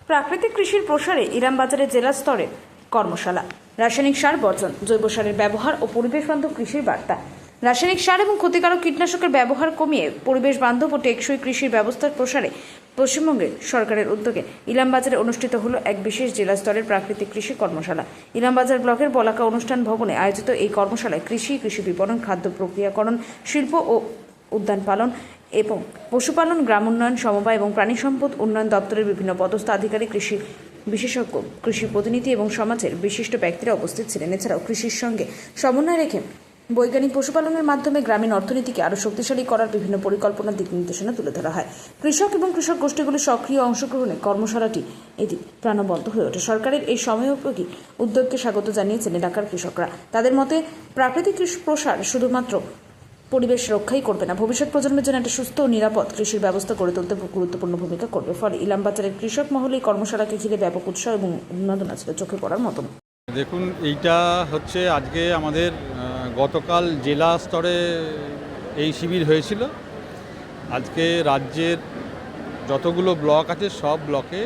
প্রাকৃতিক কৃষির প্রসারে ইলামবাজারে জেলা স্তরে কর্মশালা। রাসায়নিক সার বর্জন, জৈব সারের ব্যবহার ও পরিবেশ বান্ধব কৃষির বার্তা। রাসায়নিক সার এবং ক্ষতিকারক কীটনাশকের ব্যবহার কমিয়ে পরিবেশ বান্ধব ও টেকসই কৃষির ব্যবস্থার প্রসারে পশ্চিমবঙ্গের সরকারের উদ্যোগে ইলামবাজারে অনুষ্ঠিত হলো এক বিশেষ জেলা স্তরের প্রাকৃতিক কৃষি কর্মশালা। ইলামবাজার ব্লকের বলাকা অনুষ্ঠান ভবনে আয়োজিত এই কর্মশালায় কৃষি বিপণন, খাদ্য প্রক্রিয়াকরণ, শিল্প ও উদ্যান পালন এবং পশুপালন, গ্রাম উন্নয়ন, সমবায় এবং প্রাণী সম্পদ উন্নয়ন দপ্তরের বিভিন্ন পদস্থ আধিকারিক, কৃষি বিশেষজ্ঞ, কৃষি প্রতিনিধি এবং সমাজের বিশিষ্ট ব্যক্তিরা উপস্থিত ছিলেন। এছাড়াও কৃষির সঙ্গে সমন্বয় রেখে বৈজ্ঞানিক পশুপালনের মাধ্যমে গ্রামীণ অর্থনীতিকে আরও শক্তিশালী করার বিভিন্ন পরিকল্পনার দিক নির্দেশনা তুলে ধরা হয়। কৃষক এবং কৃষক গোষ্ঠীগুলির সক্রিয় অংশগ্রহণে কর্মশালাটি এদিন প্রাণবন্ত হয়ে ওঠে। সরকারের এই সময়োপযোগী উদ্যোগকে স্বাগত জানিয়েছেন এলাকার কৃষকরা। তাদের মতে প্রাকৃতিক কৃষি প্রসার শুধুমাত্র পরিবেশ রক্ষাই করবে না, ভবিষ্যৎ প্রজন্মের জন্য একটা সুস্থ ও নিরাপদ কৃষির ব্যবস্থা গড়ে তুলতে গুরুত্বপূর্ণ ভূমিকা করবে। ফলে ইলামবাজারের কৃষক মহলে এই কর্মশালাকে ঘিরে ব্যাপক উৎসাহ এবং উন্মাদনা ছিল চোখে পড়ার মতন। দেখুন, এইটা হচ্ছে আজকে আমাদের গতকাল জেলা স্তরে এই শিবির হয়েছিল। আজকে রাজ্যের যতগুলো ব্লক আছে সব ব্লকে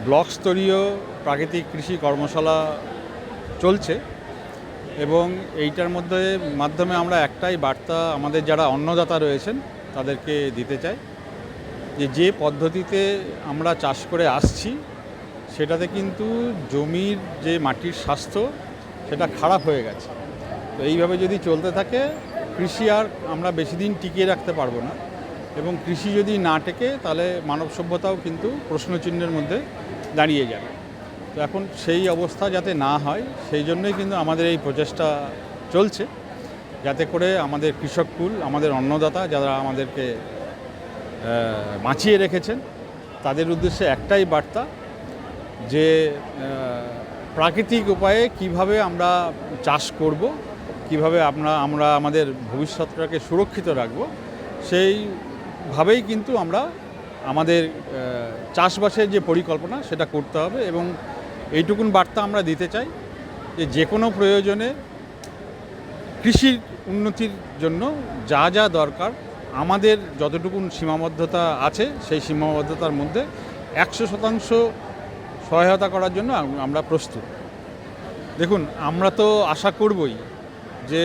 ব্লক স্তরীয় প্রাকৃতিক কৃষি কর্মশালা চলছে এবং এইটার মাধ্যমে আমরা একটাই বার্তা আমাদের যারা অন্নদাতা রয়েছেন তাদেরকে দিতে চাই যে পদ্ধতিতে আমরা চাষ করে আসছি সেটাতে কিন্তু জমির যে মাটির স্বাস্থ্য সেটা খারাপ হয়ে গেছে। তো এইভাবে যদি চলতে থাকে কৃষি আর আমরা বেশি দিন টিকিয়ে রাখতে পারবো না এবং কৃষি যদি না টেকে তাহলে মানব সভ্যতাও কিন্তু প্রশ্নচিহ্নের মধ্যে দাঁড়িয়ে যাবে। তো এখন সেই অবস্থা যাতে না হয় সেই জন্যই কিন্তু আমাদের এই প্রচেষ্টা চলছে, যাতে করে আমাদের কৃষককুল, আমাদের অন্নদাতা যারা আমাদেরকে বাঁচিয়ে রেখেছেন তাদের উদ্দেশ্যে একটাই বার্তা যে প্রাকৃতিক উপায়ে কিভাবে আমরা চাষ করব, কিভাবে আমরা আমাদের ভবিষ্যৎটাকে সুরক্ষিত রাখব, সেইভাবেই কিন্তু আমরা আমাদের চাষবাসের যে পরিকল্পনা সেটা করতে হবে। এবং এইটুকুন বার্তা আমরা দিতে চাই যে কোনো প্রয়োজনে কৃষির উন্নতির জন্য যা যা দরকার আমাদের যতটুকুন সীমাবদ্ধতা আছে সেই সীমাবদ্ধতার মধ্যে 100% সহায়তা করার জন্য আমরা প্রস্তুত। দেখুন, আমরা তো আশা করবই যে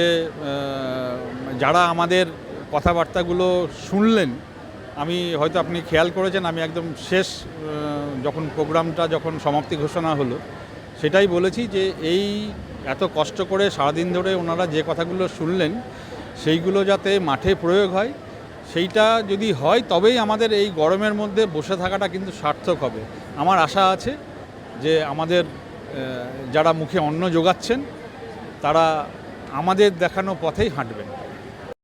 যারা আমাদের কথাবার্তাগুলো শুনলেন, হয়তো আপনি খেয়াল করেছেন আমি একদম শেষ যখন প্রোগ্রামটা সমাপ্তি ঘোষণা হলো সেটাই বলেছি যে এই এত কষ্ট করে সারাদিন ধরে ওনারা যে কথাগুলো শুনলেন সেইগুলো যাতে মাঠে প্রয়োগ হয়, সেইটা যদি হয় তবেই আমাদের এই গরমের মধ্যে বসে থাকাটা কিন্তু সার্থক হবে। আমার আশা আছে যে আমাদের যারা মুখে অন্ন যোগাচ্ছেন তারা আমাদের দেখানো পথেই হাঁটবেন।